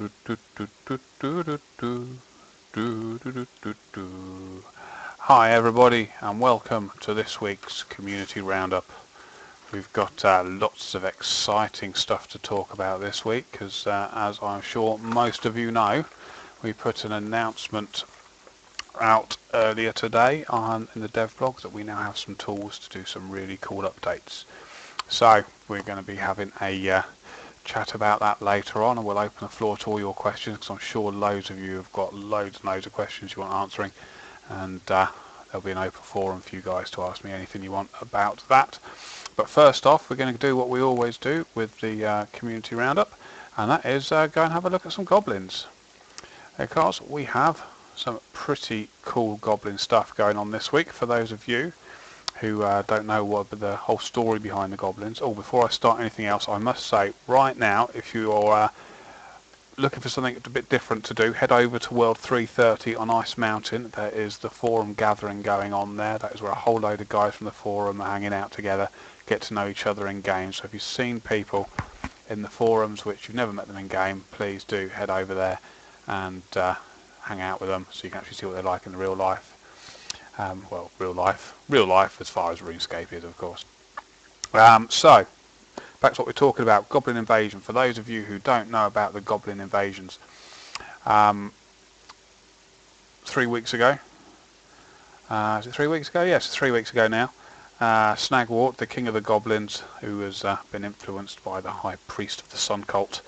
Hi everybody and welcome to this week's Community Roundup. We've got lots of exciting stuff to talk about this week because as I'm sure most of you know, we put an announcement out earlier today in the dev blog that we now have some tools to do some really cool updates. So we're going to be having a chat about that later on, and we'll open the floor to all your questions because I'm sure loads of you have got loads and loads of questions you want answering, and there'll be an open forum for you guys to ask me anything you want about that. But first off, we're going to do what we always do with the community roundup, and that is go and have a look at some goblins, because we have some pretty cool goblin stuff going on this week. For those of you who don't know what the whole story behind the goblins. Before I start anything else, I must say right now, if you're looking for something a bit different to do, head over to World 330 on Ice Mountain. There is the forum gathering going on there. That is where a whole load of guys from the forum are hanging out together, get to know each other in game. So if you've seen people in the forums which you've never met them in game, please do head over there and hang out with them so you can actually see what they're like in real life. Well, real life as far as RuneScape is, of course. So, back to what we're talking about, Goblin Invasion. For those of you who don't know about the Goblin Invasions, 3 weeks ago, is it 3 weeks ago? Yes, 3 weeks ago now, Snagwort, the king of the goblins, who has been influenced by the high priest of the Sun Cult,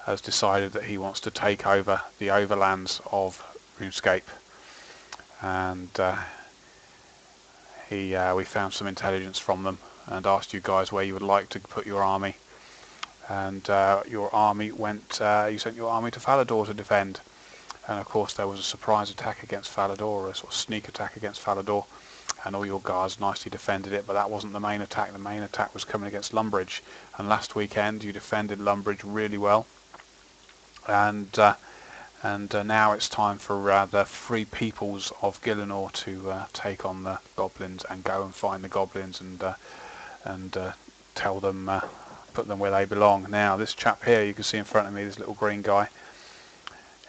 has decided that he wants to take over the overlands of RuneScape. And we found some intelligence from them and asked you guys where you would like to put your army, and your army went. You sent your army to Falador to defend, and of course there was a surprise attack against Falador, or a sort of sneak attack against Falador, and all your guards nicely defended it. But that wasn't the main attack. The main attack was coming against Lumbridge, and last weekend you defended Lumbridge really well, and now it's time for the free peoples of Gielinor to take on the goblins and go and find the goblins and tell them, put them where they belong. Now this chap here, you can see in front of me, this little green guy,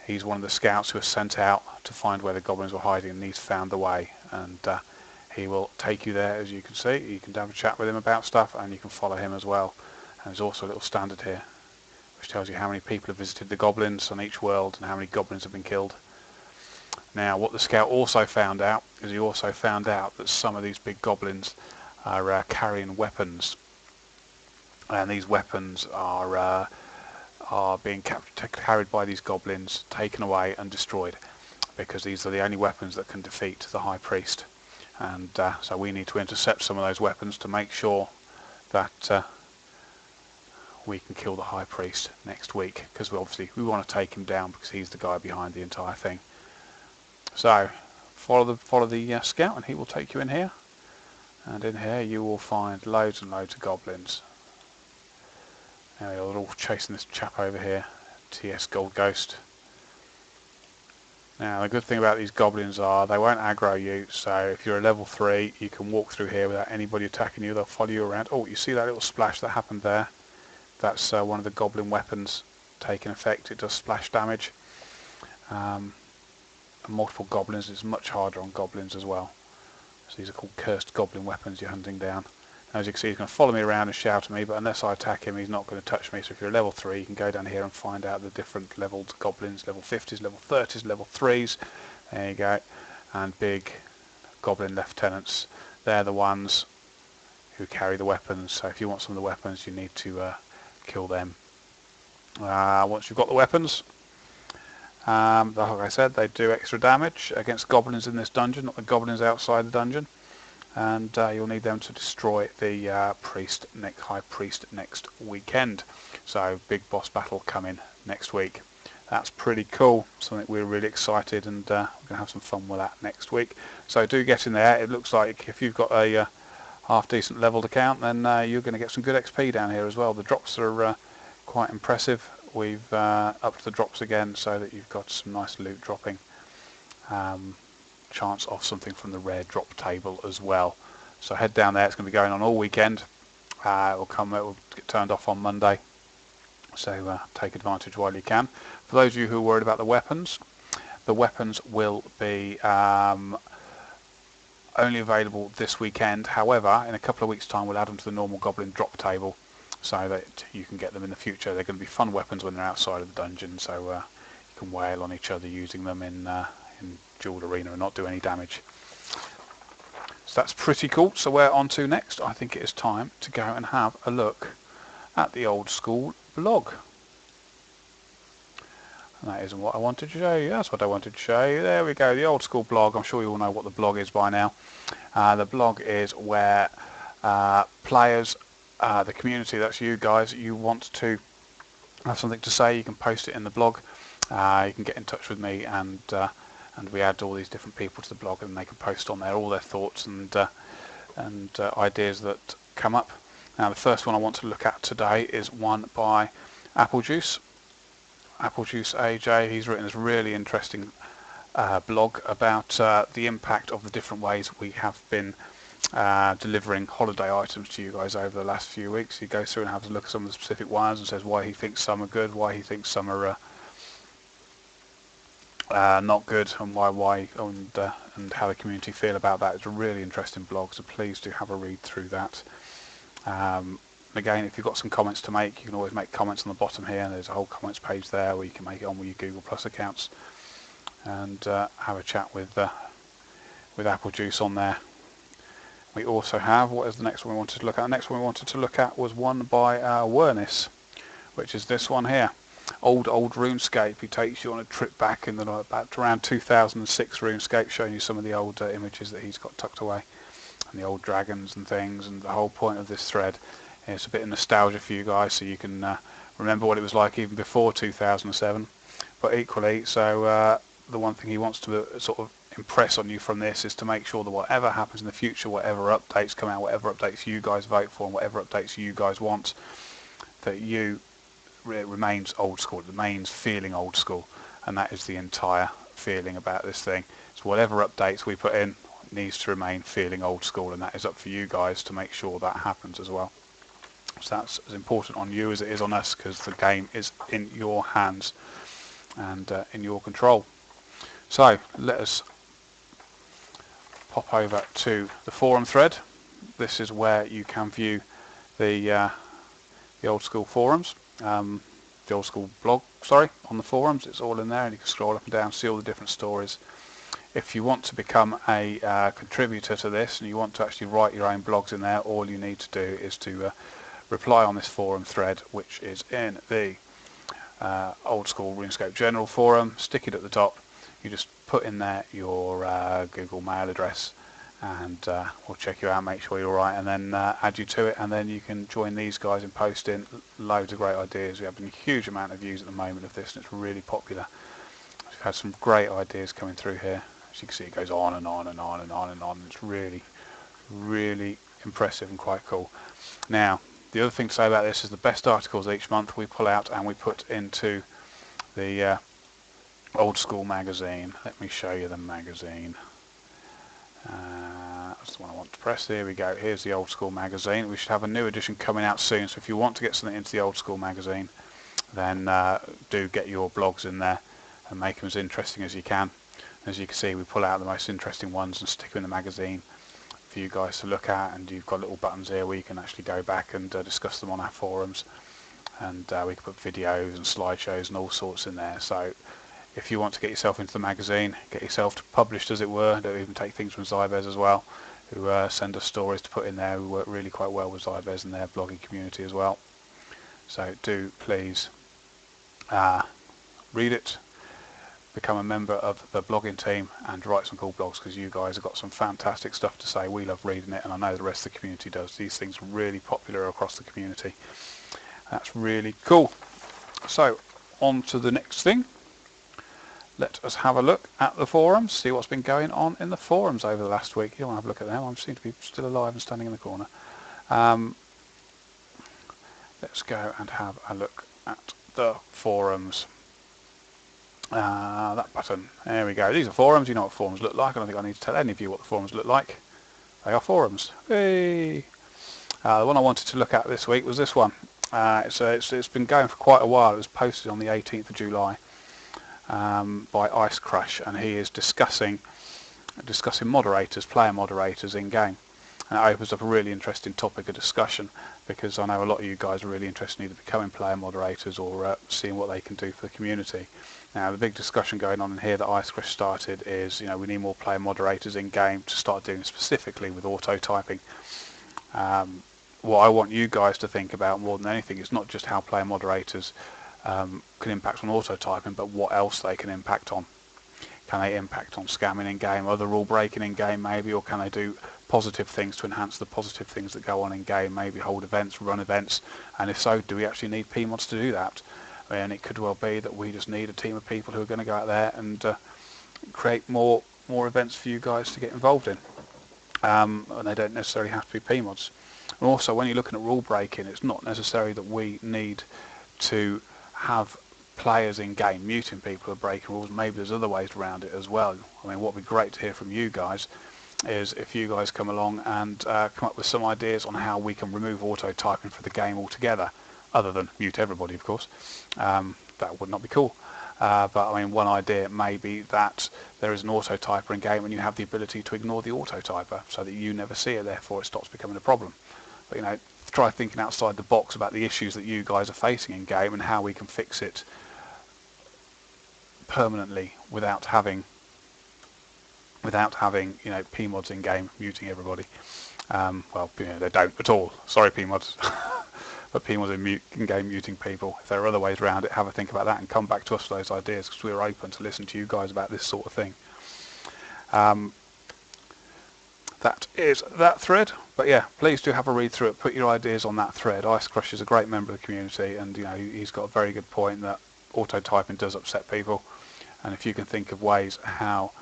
he's one of the scouts who was sent out to find where the goblins were hiding, and he's found the way, and he will take you there. As you can see, you can have a chat with him about stuff, and you can follow him as well. And there's also a little standard here which tells you how many people have visited the goblins on each world and how many goblins have been killed. Now, what the scout also found out is he also found out that some of these big goblins are carrying weapons, and these weapons are being carried by these goblins, taken away and destroyed, because these are the only weapons that can defeat the high priest. And so we need to intercept some of those weapons to make sure that we can kill the high priest next week, because we want to take him down because he's the guy behind the entire thing. So follow the scout, and he will take you in here, and in here you will find loads and loads of goblins. Now they're all chasing this chap over here, TS Gold Ghost. Now the good thing about these goblins are they won't aggro you, so if you're a level 3 you can walk through here without anybody attacking you. They'll follow you around. Oh, you see that little splash that happened there? That's one of the goblin weapons taking effect. It does splash damage. And multiple goblins is much harder on goblins as well. So these are called cursed goblin weapons you're hunting down. As you can see, he's going to follow me around and shout at me, but unless I attack him, he's not going to touch me. So if you're a level 3, you can go down here and find out the different leveled goblins, level 50s, level 30s, level 3s. There you go. And big goblin lieutenants. They're the ones who carry the weapons. So if you want some of the weapons, you need to kill them. Once you've got the weapons, like I said, they do extra damage against goblins in this dungeon, not the goblins outside the dungeon, and you'll need them to destroy the high priest next weekend. So big boss battle coming next week. That's pretty cool, something we're really excited, and we're going to have some fun with that next week. So do get in there. It looks like if you've got a half decent leveled account, then you're going to get some good XP down here as well. The drops are quite impressive. We've upped the drops again so that you've got some nice loot dropping. Chance of something from the rare drop table as well. So head down there. It's going to be going on all weekend. It will get turned off on Monday, So take advantage while you can. For those of you who are worried about the weapons will be only available this weekend. However, in a couple of weeks' time we'll add them to the normal Goblin drop table so that you can get them in the future. They're going to be fun weapons when they're outside of the dungeon, so you can wail on each other using them in Duel Arena and not do any damage. So that's pretty cool. So where on to next? I think it is time to go and have a look at the Old School blog. And that isn't what I wanted to show you. That's what I wanted to show you. There we go, the Old School blog. I'm sure you all know what the blog is by now. The blog is where players, the community, that's you guys, you want to have something to say, you can post it in the blog. You can get in touch with me, and we add all these different people to the blog, and they can post on there all their thoughts and ideas that come up. Now the first one I want to look at today is one by Apple Juice AJ. He's written this really interesting blog about the impact of the different ways we have been delivering holiday items to you guys over the last few weeks. He goes through and has a look at some of the specific ones and says why he thinks some are good, why he thinks some are not good, and why and how the community feel about that. It's a really interesting blog, so please do have a read through that. Again, if you've got some comments to make, you can always make comments on the bottom here, and there's a whole comments page there where you can make it on with your Google Plus accounts and have a chat with Apple Juice on there. We also have, what is the next one we wanted to look at? The next one we wanted to look at was one by Werness, which is this one here. Old RuneScape. He takes you on a trip back in back to around 2006 RuneScape, showing you some of the old images that he's got tucked away, and the old dragons and things. And the whole point of this thread is a bit of nostalgia for you guys, so you can remember what it was like even before 2007. But equally, so the one thing he wants to sort of impress on you from this is to make sure that whatever happens in the future, whatever updates come out, whatever updates you guys vote for, and whatever updates you guys want, that it remains old school. It remains feeling old school, and that is the entire feeling about this thing. So whatever updates we put in needs to remain feeling old school, and that is up for you guys to make sure that happens as well. So that's as important on you as it is on us, because the game is in your hands and in your control. So let us pop over to the forum thread. This is where you can view the Old School forums, the Old School blog, on the forums. It's all in there, and you can scroll up and down, see all the different stories. If you want to become a contributor to this, and you want to actually write your own blogs in there, all you need to do is to reply on this forum thread, which is in the Old School RuneScape General Forum. Stick it at the top. You just put in there your Google mail address, and we'll check you out, make sure you're right, and then add you to it, and then you can join these guys in posting loads of great ideas. We have a huge amount of views at the moment of this, and it's really popular. We've had some great ideas coming through here. As you can see, it goes on and on and on and on and on. It's really, really impressive and quite cool. Now, the other thing to say about this is the best articles each month we pull out and we put into the Old School magazine. Let me show you the magazine. That's the one I want to press. There we go. Here's the Old School magazine. We should have a new edition coming out soon, so if you want to get something into the Old School magazine, then do get your blogs in there and make them as interesting as you can. As you can see, we pull out the most interesting ones and stick them in the magazine for you guys to look at, and you've got little buttons here where you can actually go back and discuss them on our forums, and we can put videos and slideshows and all sorts in there. So if you want to get yourself into the magazine, get yourself published as it were, don't even take things from Zybez as well, who send us stories to put in there. We work really quite well with Zybez and their blogging community as well. So do please read it, become a member of the blogging team, and write some cool blogs, because you guys have got some fantastic stuff to say. We love reading it, and I know the rest of the community does. These things are really popular across the community. That's really cool. So on to the next thing. Let us have a look at the forums, see what's been going on in the forums over the last week. You don't want to have a look at them. I seem to be still alive and standing in the corner. Let's go and have a look at the forums. That button. There we go. These are forums. You know what forums look like. I don't think I need to tell any of you what the forums look like. They are forums. Hey! The one I wanted to look at this week was this one. It's been going for quite a while. It was posted on the 18th of July by Ice Crush, and he is discussing moderators, player moderators in game. And it opens up a really interesting topic of discussion, because I know a lot of you guys are really interested in either becoming player moderators or seeing what they can do for the community. Now, the big discussion going on in here that Ice Crush started is, we need more player moderators in game to start doing specifically with auto typing. What I want you guys to think about more than anything is not just how player moderators can impact on auto typing, but what else they can impact on. Can they impact on scamming in game, other rule breaking in game maybe, or can they do positive things to enhance the positive things that go on in game, maybe hold events, run events, and if so, do we actually need PMods to do that? And it could well be that we just need a team of people who are going to go out there and create more events for you guys to get involved in, and they don't necessarily have to be PMods. And also, when you're looking at rule breaking, it's not necessary that we need to have players in game muting people who are breaking rules. Maybe there's other ways around it as well. I mean, what would be great to hear from you guys is if you guys come along and come up with some ideas on how we can remove auto typing for the game altogether, other than mute everybody, of course. That would not be cool. But I mean, one idea may be that there is an auto typer in game and you have the ability to ignore the auto typer so that you never see it, therefore it stops becoming a problem. But try thinking outside the box about the issues that you guys are facing in game and how we can fix it permanently without having PMods in game muting everybody. Well, they don't at all. Sorry, PMods. But PMods in game muting people. If there are other ways around it, have a think about that and come back to us for those ideas, because we're open to listen to you guys about this sort of thing. That is that thread. But yeah, please do have a read through it. Put your ideas on that thread. Ice Crush is a great member of the community, and he's got a very good point that auto typing does upset people. And if you can think of ways how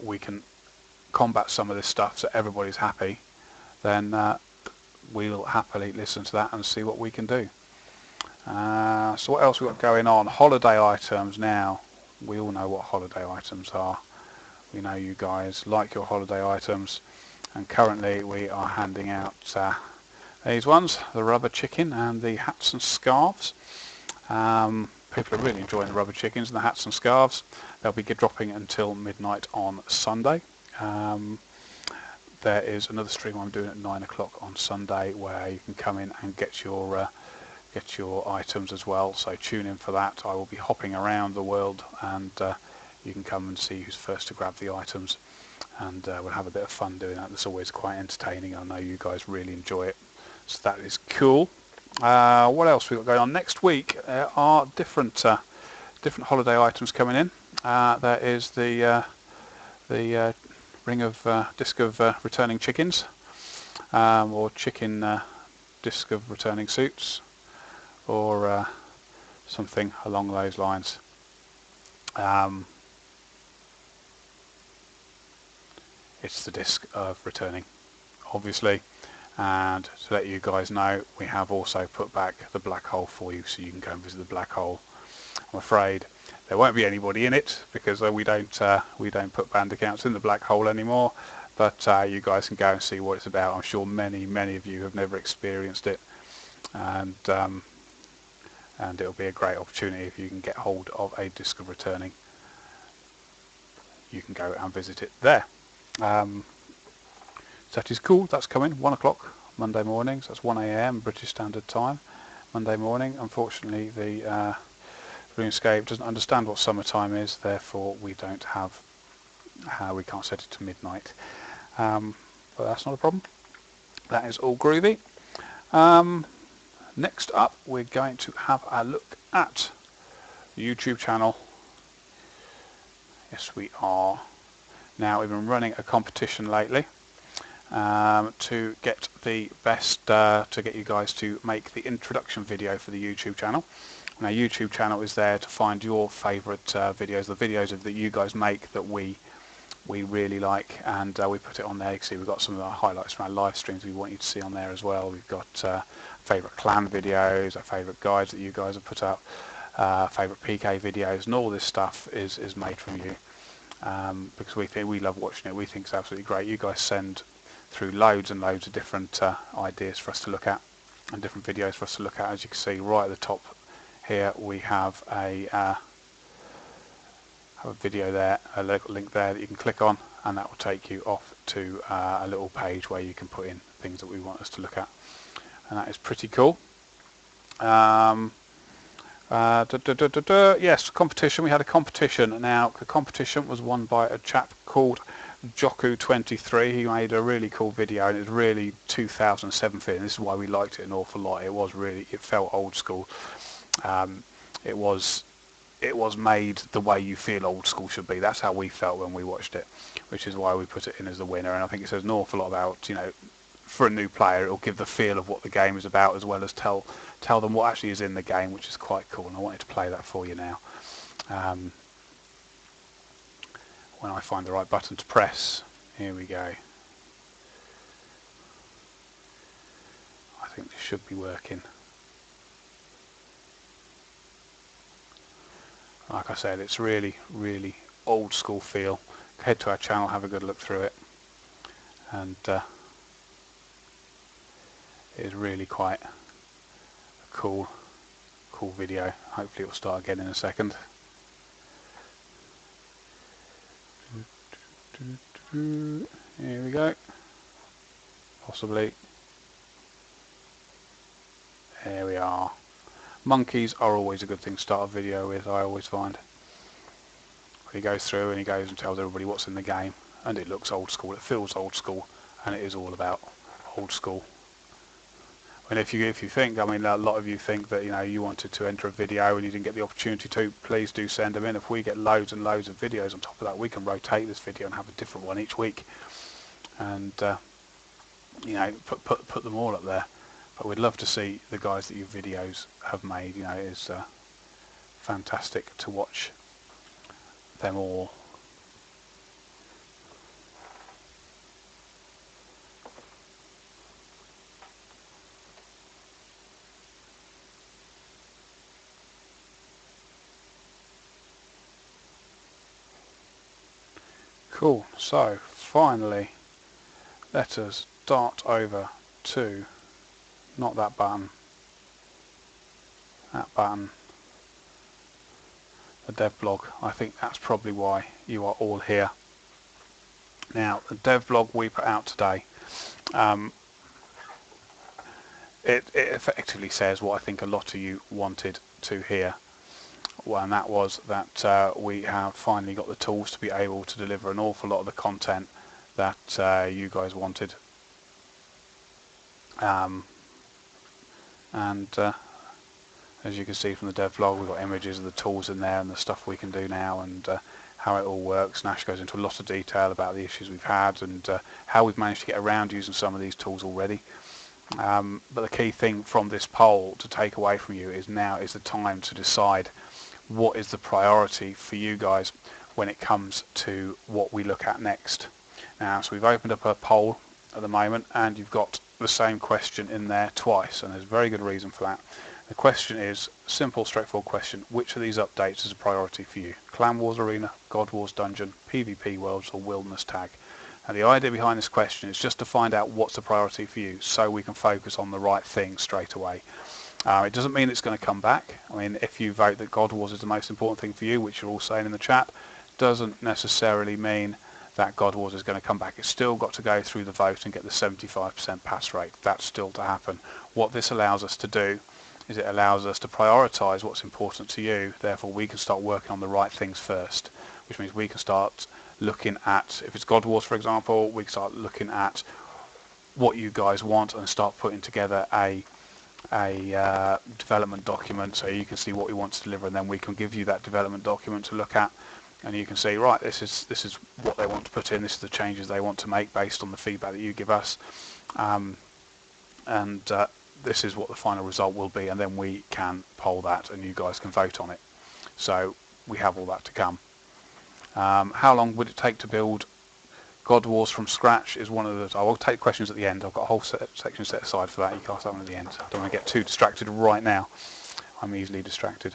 we can combat some of this stuff so everybody's happy, then we'll happily listen to that and see what we can do. So what else we've got going on? Holiday items now. We all know what holiday items are. We know you guys like your holiday items, and currently we are handing out these ones, the rubber chicken and the hats and scarves. People are really enjoying the rubber chickens and the hats and scarves. They'll be dropping until midnight on Sunday. There is another stream I'm doing at 9 o'clock on Sunday where you can come in and get your items as well. So tune in for that. I will be hopping around the world, and you can come and see who's first to grab the items, and we'll have a bit of fun doing that. It's always quite entertaining. I know you guys really enjoy it, so that is cool. What else we got going on next week? There are different holiday items coming in. There is the disc of returning chickens, or chicken disc of returning suits, or something along those lines. It's the disc of returning, obviously. And to let you guys know, we have also put back the black hole for you, so you can go and visit the black hole. I'm afraid there won't be anybody in it because we don't put band accounts in the black hole anymore. But you guys can go and see what it's about. I'm sure many of you have never experienced it, and it'll be a great opportunity if you can get hold of a disc of returning. You can go and visit it there. So that is cool. That's coming 1 o'clock Monday morning. So that's 1 a.m. British Standard Time Monday morning. Unfortunately, the RuneScape doesn't understand what summertime is, therefore we can't set it to midnight. But that's not a problem. That is all groovy. Next up, we're going to have a look at the YouTube channel. Yes, we are. Now, we've been running a competition lately to get the best, to get you guys to make the introduction video for the YouTube channel. Now, YouTube channel is there to find your favourite videos, the videos that you guys make that we really like, and we put it on there. You can see we've got some of our highlights from our live streams we want you to see on there as well. We've got favourite clan videos, our favourite guides that you guys have put up, favourite PK videos, and all this stuff is made from you, because we love watching it. We think it's absolutely great. You guys send through loads and loads of different ideas for us to look at and different videos for us to look at. As you can see right at the top here, we have a video there, a link there that you can click on, and that will take you off to a little page where you can put in things that we want us to look at, and that is pretty cool. Yes, competition. We had a competition. Now, the competition was won by a chap called Joku23. He made a really cool video, and it was really 2007 feeling. This is why we liked it an awful lot. It felt old school. It was made the way you feel old school should be. That's how we felt when we watched it, which is why we put it in as the winner. And I think it says an awful lot about, you know, for a new player, it'll give the feel of what the game is about, as well as tell them what actually is in the game, which is quite cool. And I wanted to play that for you now. When I find the right button to press, here we go. I think this should be working. Like I said, it's really, really old school feel. Head to our channel, have a good look through it, and it is really quite a cool video. Hopefully it will start again in a second. Here we go. Possibly. There we are. Monkeys are always a good thing to start a video with, I always find. He goes through and he goes and tells everybody what's in the game, and it looks old school, it feels old school, and it is all about old school. And if you think, I mean, a lot of you think that, you know, you wanted to enter a video and you didn't get the opportunity to, please do send them in. If we get loads and loads of videos on top of that, we can rotate this video and have a different one each week, and you know, put them all up there. But we'd love to see the guys that your videos have made. You know, it is fantastic to watch them all. Cool. So finally, let us dart over to not that button, that button, the dev blog. I think that's probably why you are all here. Now, the dev blog we put out today, it effectively says what I think a lot of you wanted to hear. Well, and that was that we have finally got the tools to be able to deliver an awful lot of the content that you guys wanted. As you can see from the dev blog, we've got images of the tools in there and the stuff we can do now, and how it all works. Nash goes into a lot of detail about the issues we've had and how we've managed to get around using some of these tools already. But the key thing from this poll to take away from you is now is the time to decide what is the priority for you guys when it comes to what we look at next. Now, so we've opened up a poll at the moment, and you've got the same question in there twice, and there's a very good reason for that. The question is, simple, straightforward question: which of these updates is a priority for you? Clan Wars Arena, God Wars Dungeon, PvP Worlds, or Wilderness Tag? And the idea behind this question is just to find out what's a priority for you, so we can focus on the right thing straight away. It doesn't mean it's going to come back. I mean, if you vote that God Wars is the most important thing for you, which you're all saying in the chat, doesn't necessarily mean that God Wars is going to come back. It's still got to go through the vote and get the 75% pass rate. That's still to happen. What this allows us to do is it allows us to prioritise what's important to you. Therefore, we can start working on the right things first, which means we can start looking at, if it's God Wars, for example, we can start looking at what you guys want and start putting together a development document so you can see what we want to deliver, and then we can give you that development document to look at, and you can see, right, this is what they want to put in, this is the changes they want to make based on the feedback that you give us, and this is what the final result will be, and then we can poll that and you guys can vote on it. So we have all that to come. How long would it take to build God Wars from scratch is one of the... I will take questions at the end. I've got a whole section set aside for that. You can ask that one at the end. I don't want to get too distracted right now. I'm easily distracted.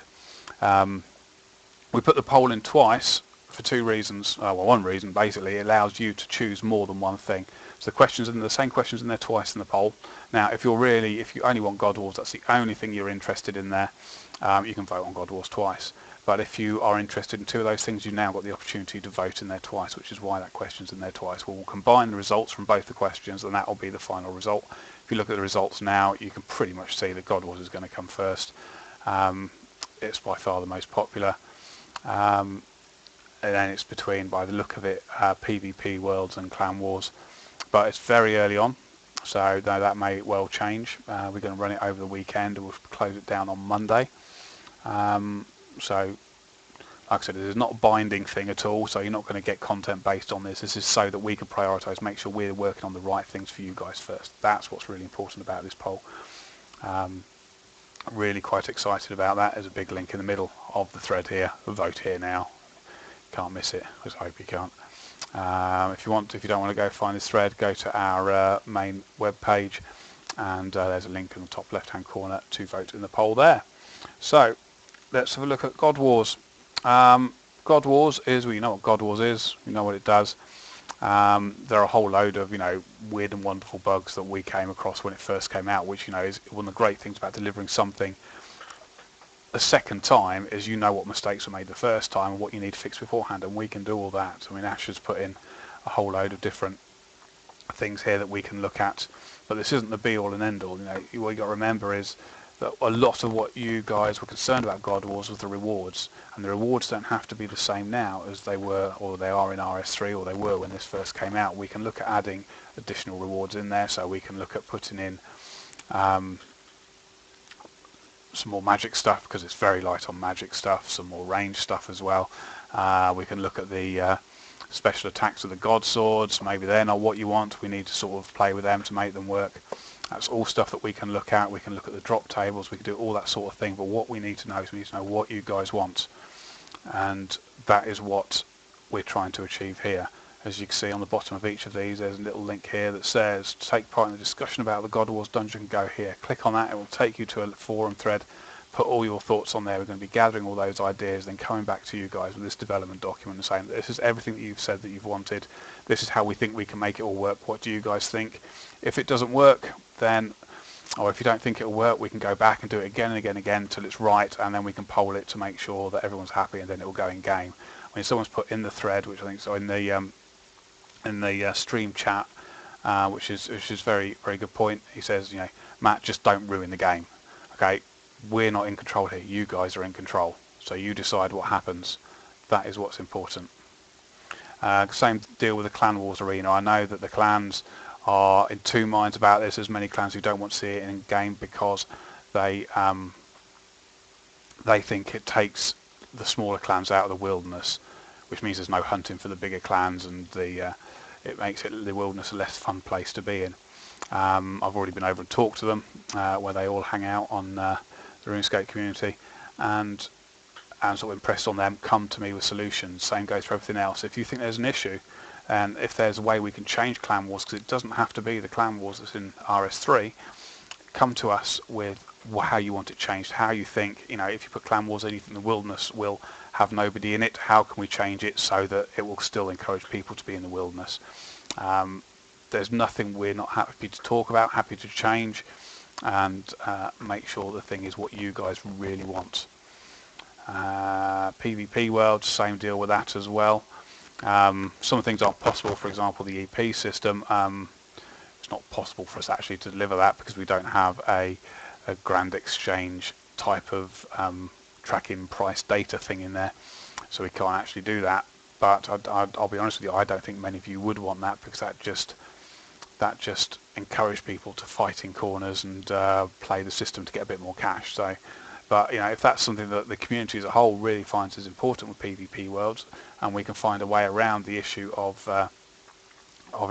We put the poll in twice for two reasons. Well, one reason basically, it allows you to choose more than one thing. So the same questions in there twice in the poll. Now, if you only want God Wars, that's the only thing you're interested in there, you can vote on God Wars twice. But if you are interested in two of those things, you've now got the opportunity to vote in there twice, which is why that question's in there twice. We'll combine the results from both the questions, and that will be the final result. If you look at the results now, you can pretty much see that God Wars is going to come first. It's by far the most popular. And then it's between, by the look of it, PvP Worlds and Clan Wars. But it's very early on, so that may well change. We're going to run it over the weekend, and we'll close it down on Monday. So, like I said, it is not a binding thing at all, so you're not going to get content based on this. This is so that we can prioritise, make sure we're working on the right things for you guys first. That's what's really important about this poll. Really quite excited about that. There's a big link in the middle of the thread here. Vote here now. Can't miss it. I hope you can't. If you don't want to go find this thread, go to our main web page, and there's a link in the top left hand corner to vote in the poll there. So let's have a look at God Wars. God Wars is, well, you know what God Wars is, you know what it does. There are a whole load of weird and wonderful bugs that we came across when it first came out, which is one of the great things about delivering something the second time, is what mistakes were made the first time and what you need to fix beforehand, and we can do all that. I mean, Ash has put in a whole load of different things here that we can look at, but this isn't the be all and end all. What you got to remember is that a lot of what you guys were concerned about God Wars was the rewards, and the rewards don't have to be the same now as they were, or they are in RS3, or they were when this first came out. We can look at adding additional rewards in there, so we can look at putting in some more magic stuff, because it's very light on magic stuff, some more range stuff as well. We can look at the special attacks of the God Swords. Maybe they're not what you want, we need to sort of play with them to make them work. That's all stuff that we can look at. We can look at the drop tables, we can do all that sort of thing, but what we need to know is we need to know what you guys want, and that is what we're trying to achieve here. As you can see on the bottom of each of these, there's a little link here that says take part in the discussion about the God Wars dungeon. Go here, click on that, it will take you to a forum thread. Put all your thoughts on there. We're going to be gathering all those ideas, then coming back to you guys with this development document and saying this is everything that you've said that you've wanted, this is how we think we can make it all work, what do you guys think? If it doesn't work, then, or if you don't think it'll work, we can go back and do it again and again and again until it's right, and then we can poll it to make sure that everyone's happy, and then it will go in game. I mean, someone's put in the thread, which I think is in the stream chat, which is very, very good point. He says, Matt, just don't ruin the game. Okay, we're not in control here. You guys are in control. So you decide what happens. That is what's important. Same deal with the Clan Wars arena. I know that the clans are in two minds about this. There's many clans who don't want to see it in game because they think it takes the smaller clans out of the wilderness, which means there's no hunting for the bigger clans, and it makes the wilderness a less fun place to be in. I've already been over and talked to them where they all hang out on the RuneScape community, and sort of impressed on them, come to me with solutions. Same goes for everything else. If you think there's an issue, and if there's a way we can change Clan Wars, because it doesn't have to be the Clan Wars that's in RS3, come to us with how you want it changed, how you think, if you put Clan Wars in, you think the wilderness will have nobody in it, how can we change it so that it will still encourage people to be in the wilderness? There's nothing we're not happy to talk about, happy to change, and make sure the thing is what you guys really want. PvP World, same deal with that as well. Some things aren't possible, for example the EP system. It's not possible for us actually to deliver that because we don't have a grand exchange type of tracking price data thing in there, so we can't actually do that. But I'll be honest with you, I don't think many of you would want that, because that just encouraged people to fight in corners and play the system to get a bit more cash. So, but if that's something that the community as a whole really finds is important with PvP Worlds, and we can find a way around the issue of it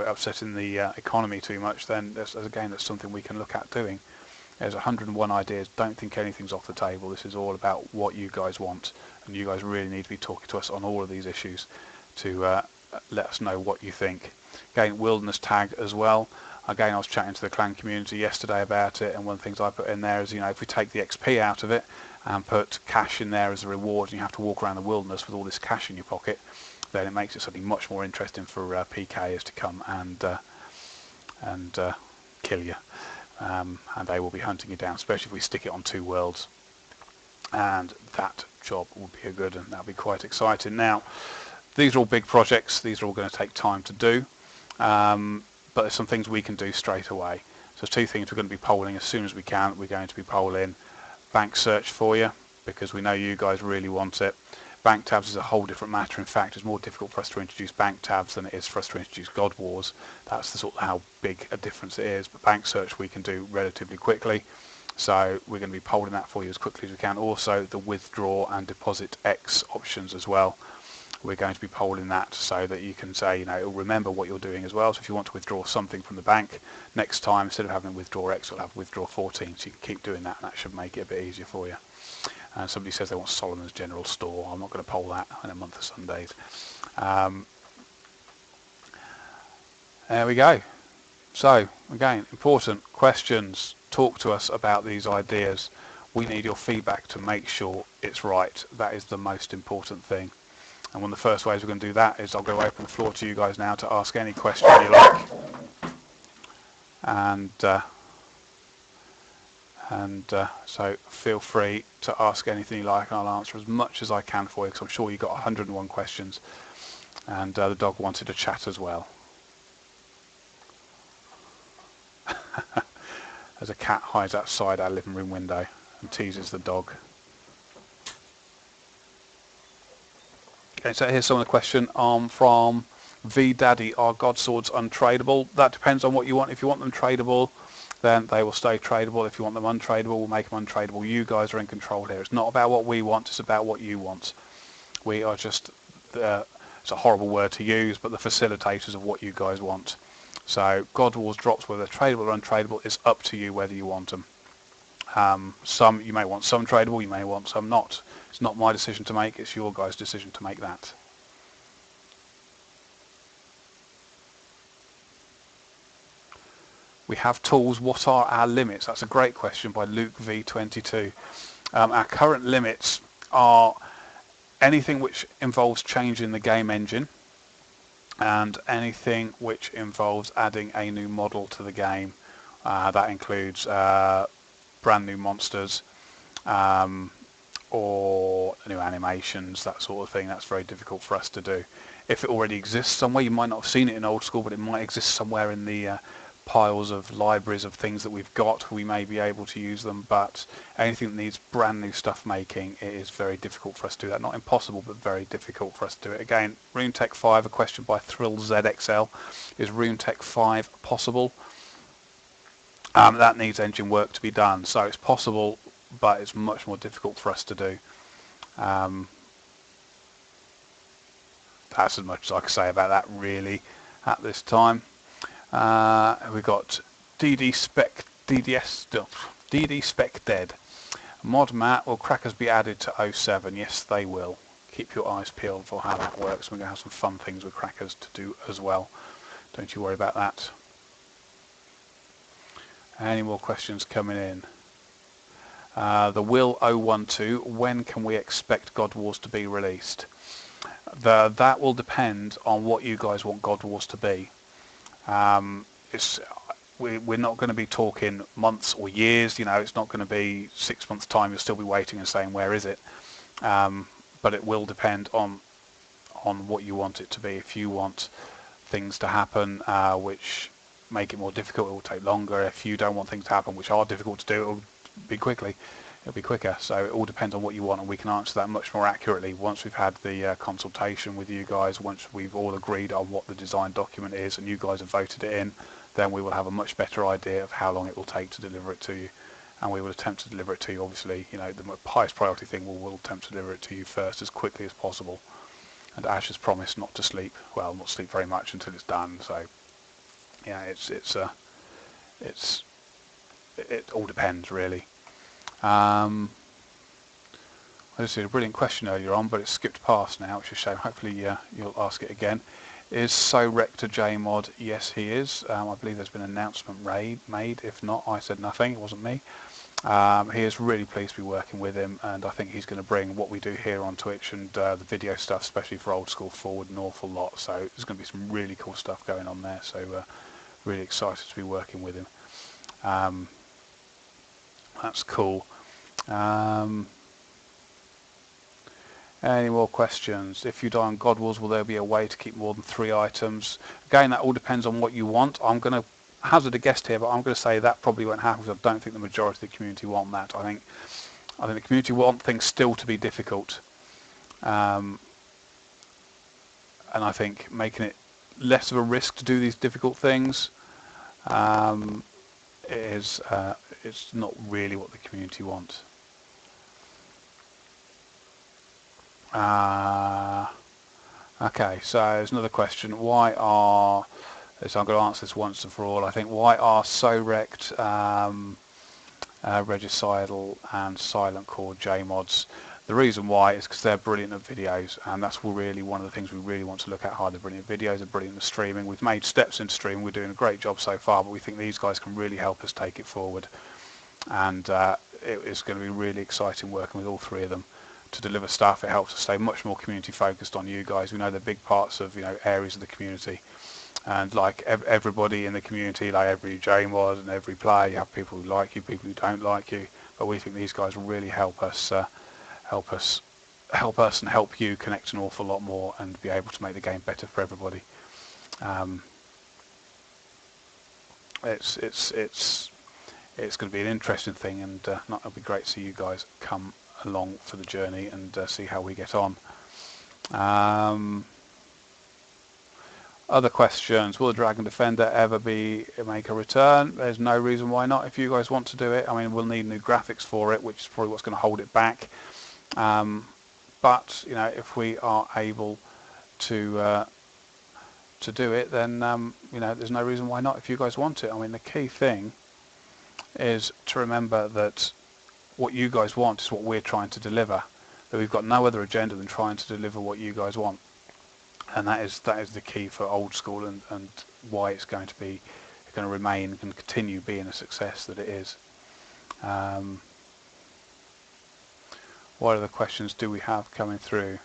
upsetting the economy too much, then that's something we can look at doing. There's 101 ideas. Don't think anything's off the table. This is all about what you guys want, and you guys really need to be talking to us on all of these issues to let us know what you think. Again, wilderness tag as well. Again, I was chatting to the clan community yesterday about it, and one of the things I put in there is, if we take the XP out of it and put cash in there as a reward, and you have to walk around the wilderness with all this cash in your pocket, then it makes it something much more interesting for PKers to come and kill you, and they will be hunting you down, especially if we stick it on 2 worlds, and that job will be a good one. That'll be quite exciting. Now, these are all big projects, these are all going to take time to do, but there's some things we can do straight away. So 2 things we're going to be polling as soon as we can. We're going to be polling bank search for you, because we know you guys really want it. Bank tabs is a whole different matter. In fact, it's more difficult for us to introduce bank tabs than it is for us to introduce God Wars. That's the sort of how big a difference it is. But bank search we can do relatively quickly, so we're going to be polling that for you as quickly as we can. Also, the withdraw and deposit X options as well. We're going to be polling that so that you can say, it'll remember what you're doing as well. So if you want to withdraw something from the bank, next time, instead of having withdraw X, you'll have withdraw 14. So you can keep doing that, and that should make it a bit easier for you. Somebody says they want Solomon's General Store. I'm not going to poll that in a month of Sundays. There we go. So, again, important questions. Talk to us about these ideas. We need your feedback to make sure it's right. That is the most important thing. And one of the first ways we're going to do that is I'll go open the floor to you guys now to ask any question you like. So feel free to ask anything you like, and I'll answer as much as I can for you, because I'm sure you got 101 questions, and the dog wanted to chat as well. As a cat hides outside our living room window and teases the dog. Okay, so here's some of the question from V Daddy. Are God swords untradeable? That depends on what you want. If you want them tradable, then they will stay tradable. If you want them untradeable, we'll make them untradeable. You guys are in control here. It's not about what we want, it's about what you want. We are just, it's a horrible word to use, but the facilitators of what you guys want. So God Wars drops, whether they're tradable or untradeable, it's up to you whether you want them. Some, you may want some tradable, you may want some not. It's not my decision to make, it's your guys' decision to make that. We have tools. What are our limits? That's a great question by Luke V22. Our current limits are anything which involves changing the game engine, and anything which involves adding a new model to the game. That includes brand new monsters or new animations, that sort of thing. That's very difficult for us to do. If it already exists somewhere, you might not have seen it in Old School, but it might exist somewhere in the piles of libraries of things that we've got. We may be able to use them, but anything that needs brand new stuff making, it is very difficult for us to do that. Not impossible, but very difficult for us to do it. Again, RuneTech 5, a question by ThrillZXL. Is RuneTech 5 possible? That needs engine work to be done, so it's possible, but it's much more difficult for us to do. That's as much as I can say about that really at this time. We've got DD Spec Dead. Mod Mat, will crackers be added to 07? Yes, they will. Keep your eyes peeled for how that works. We're going to have some fun things with crackers to do as well. Don't you worry about that. Any more questions coming in? The Will 012, when can we expect God Wars to be released? That will depend on what you guys want God Wars to be. We're not going to be talking months or years. It's not going to be 6 months' time. You'll still be waiting and saying, where is it? But it will depend on what you want it to be. If you want things to happen which make it more difficult, it will take longer. If you don't want things to happen which are difficult to do, it will be quicker. So it all depends on what you want, and we can answer that much more accurately once we've had the consultation with you guys. Once we've all agreed on what the design document is and you guys have voted it in, then we will have a much better idea of how long it will take to deliver it to you, and we will attempt to deliver it to you. Obviously, the highest priority thing, we'll attempt to deliver it to you first as quickly as possible. And Ash has promised not to sleep, well, not sleep very much until it's done. So yeah, it all depends really. I just did a brilliant question earlier on, but it's skipped past now, which is a shame. Hopefully you'll ask it again. Is So Rector JMod? Yes, he is. I believe there's been an announcement made. If not, I said nothing. It wasn't me. He is really pleased to be working with him, and I think he's going to bring what we do here on Twitch and the video stuff, especially for Old School, forward an awful lot. So there's going to be some really cool stuff going on there. So really excited to be working with him. That's cool. Any more questions? If you die on God Wars, will there be a way to keep more than 3 items? Again, that all depends on what you want. I'm going to hazard a guess here, but I'm going to say that probably won't happen because I don't think the majority of the community want that. I think the community want things still to be difficult, and I think making it less of a risk to do these difficult things it's not really what the community wants. Okay, so there's another question. Why are, so I'm going to answer this once and for all, I think, why are So-Rect, Regicidal and Silent Core JMods? The reason why is because they're brilliant at videos, and that's really one of the things we really want to look at hard. They're brilliant at videos, they're brilliant at streaming. We've made steps in streaming, we're doing a great job so far, but we think these guys can really help us take it forward. And it's going to be really exciting working with all 3 of them to deliver stuff. It helps us stay much more community focused on you guys. We know they're big parts of areas of the community, and like everybody in the community, like every JMod and every player, you have people who like you, people who don't like you, but we think these guys will really help us and help you connect an awful lot more and be able to make the game better for everybody. It's going to be an interesting thing, and it'll be great to see you guys come along for the journey and see how we get on. Other questions. Will the Dragon Defender ever make a return? There's no reason why not if you guys want to do it. I mean, we'll need new graphics for it, which is probably what's going to hold it back. But if we are able to do it, then there's no reason why not if you guys want it. I mean, the key thing is to remember that what you guys want is what we're trying to deliver. That we've got no other agenda than trying to deliver what you guys want, and that is the key for Old School and why it's going to remain and continue being a success that it is. What other questions do we have coming through?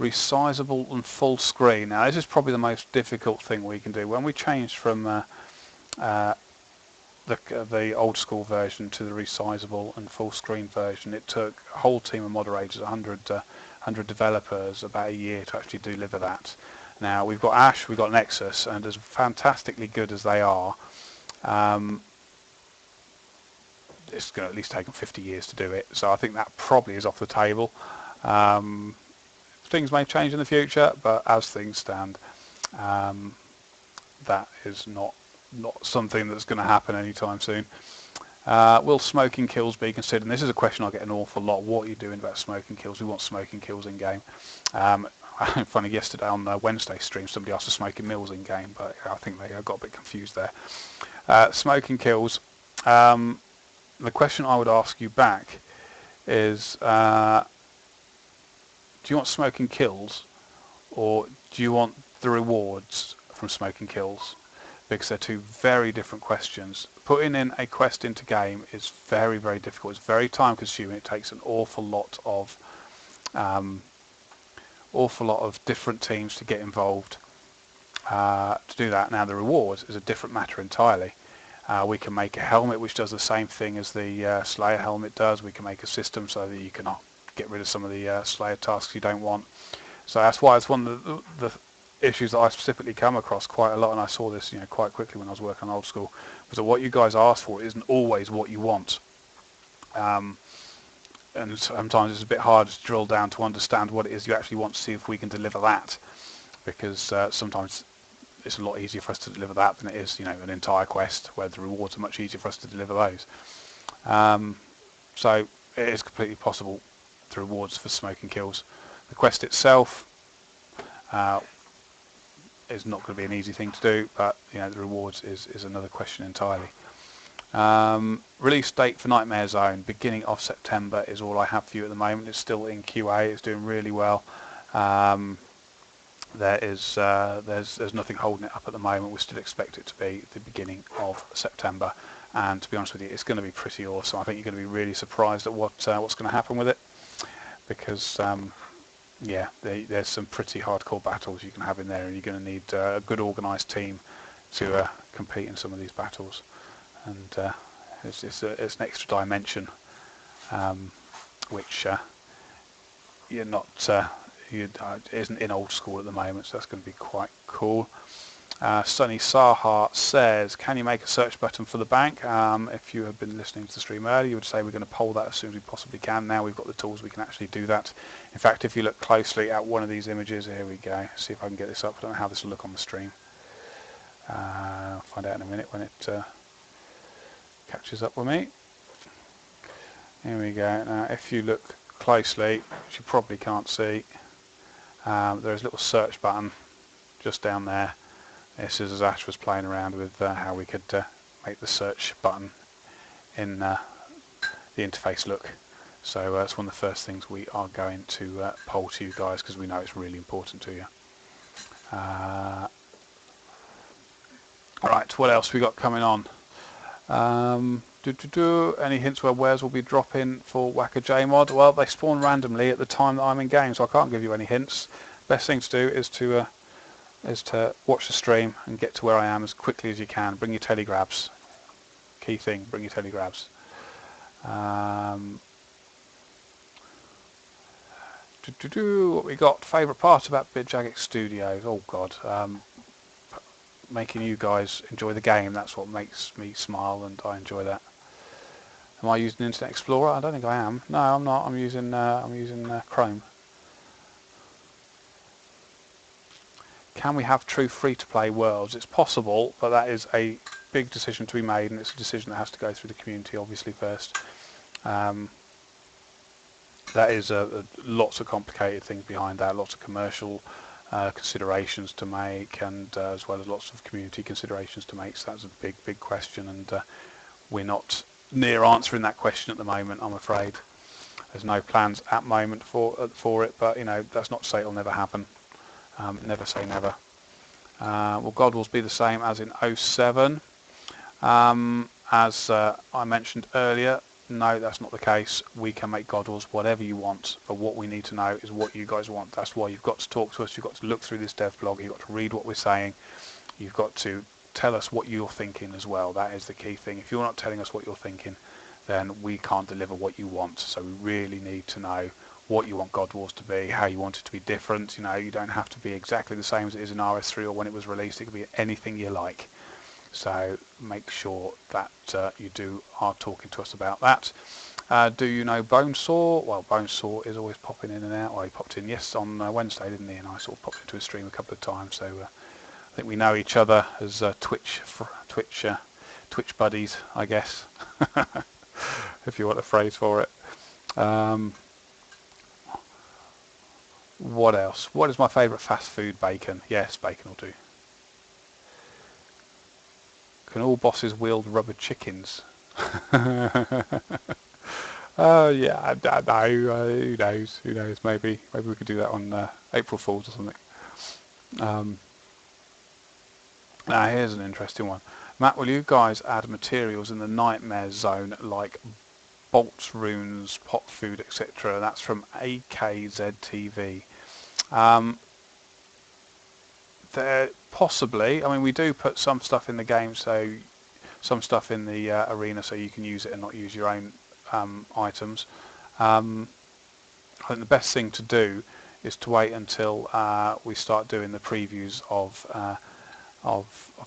Resizable and full screen. Now this is probably the most difficult thing we can do. When we changed from the Old School version to the resizable and full screen version, it took a whole team of moderators, 100 developers, about a year to actually deliver that. Now we've got Ash, we've got Nexus, and as fantastically good as they are, it's going to at least take them 50 years to do it. So I think that probably is off the table. Things may change in the future, but as things stand, that is not something that's going to happen anytime soon. Will smoking kills be considered? And this is a question I get an awful lot. What are you doing about smoking kills? We want smoking kills in game. Funny, yesterday on the Wednesday stream, somebody asked for smoking mills in game, but I think they got a bit confused there. Smoking kills. The question I would ask you back is, do you want smoking kills, or do you want the rewards from smoking kills? Because they're 2 very different questions. Putting in a quest into game is very, very difficult. It's very time consuming. It takes an awful lot of different teams to get involved to do that. Now the rewards is a different matter entirely. We can make a helmet which does the same thing as the Slayer helmet does. We can make a system so that you can get rid of some of the Slayer tasks you don't want. So that's why it's one of the issues that I specifically come across quite a lot, and I saw this quite quickly when I was working on Old School, was that what you guys ask for isn't always what you want. And sometimes it's a bit hard to drill down to understand what it is you actually want, to see if we can deliver that, because sometimes it's a lot easier for us to deliver that than it is an entire quest, where the rewards are much easier for us to deliver those. So it is completely possible, the rewards for smoking kills. The quest itself is not going to be an easy thing to do, but the rewards is another question entirely. Release date for Nightmare Zone, beginning of September is all I have for you at the moment. It's still in QA, it's doing really well. there's nothing holding it up at the moment. We still expect it to be the beginning of September, and to be honest with you, it's going to be pretty awesome. I think you're going to be really surprised at what's going to happen with it, because yeah, there's some pretty hardcore battles you can have in there, and you're going to need a good organised team to compete in some of these battles, and it's an extra dimension which you're not isn't in Old School at the moment, so that's going to be quite cool. Sunny Sahar says, can you make a search button for the bank? If you have been listening to the stream earlier, you would say we're going to poll that as soon as we possibly can. Now we've got the tools, we can actually do that. In fact, if you look closely at one of these images, here we go, see if I can get this up. I don't know how this will look on the stream. I'll find out in a minute when it catches up with me. Here we go. Now if you look closely, which you probably can't see, there's a little search button just down there. This is as Ash was playing around with how we could make the search button in the interface look. So that's one of the first things we are going to poll to you guys, because we know it's really important to you. Right, what else we got coming on? Any hints where wares will be dropping for Whacker J-Mod? Well, they spawn randomly at the time that I'm in game, so I can't give you any hints. Best thing to do is to watch the stream and get to where I am as quickly as you can. Bring your telegrabs. Key thing, bring your telegrabs. What we got? Favourite part about Jagex Studios? Oh God, making you guys enjoy the game. That's what makes me smile, and I enjoy that. Am I using Internet Explorer? I don't think I am. No, I'm not. I'm using Chrome. Can we have true free-to-play worlds? It's possible, but that is a big decision to be made, and it's a decision that has to go through the community, obviously, first. That is lots of complicated things behind that, lots of commercial considerations to make, and as well as lots of community considerations to make. So that's a big question, and we're not near answering that question at the moment, I'm afraid. There's no plans at the moment for it, but you know, that's not to say it'll never happen. Never say never. Will God Wars be the same as in 07? As I mentioned earlier, no, that's not the case. We can make God Wars whatever you want, but what we need to know is what you guys want. That's why you've got to talk to us, you've got to look through this dev blog, you've got to read what we're saying, you've got to tell us what you're thinking as well. That is the key thing. If you're not telling us what you're thinking, then we can't deliver what you want. So we really need to know what you want God Wars to be, how you want it to be different. You know, you don't have to be exactly the same as it is in RS3 or when it was released. It could be anything you like. So make sure that you are talking to us about that. Do you know Bonesaw? Well, Bonesaw is always popping in and out. Well, he popped in on Wednesday, didn't he? And I sort of popped into his stream a couple of times. So I think we know each other as Twitch buddies, I guess, if you want a phrase for it. What else? What is my favourite fast food? Bacon. Yes, bacon will do. Can all bosses wield rubber chickens? Oh yeah, I don't know. Who knows? Who knows? Maybe we could do that on April Fools or something. Now here's an interesting one. Matt, will you guys add materials in the nightmare zone like bolts, runes, pot food, etc.? That's from AKZTV. There possibly. I mean, we do put some stuff in the game, so some stuff in the arena, so you can use it and not use your own items. I think the best thing to do is to wait until we start doing the previews of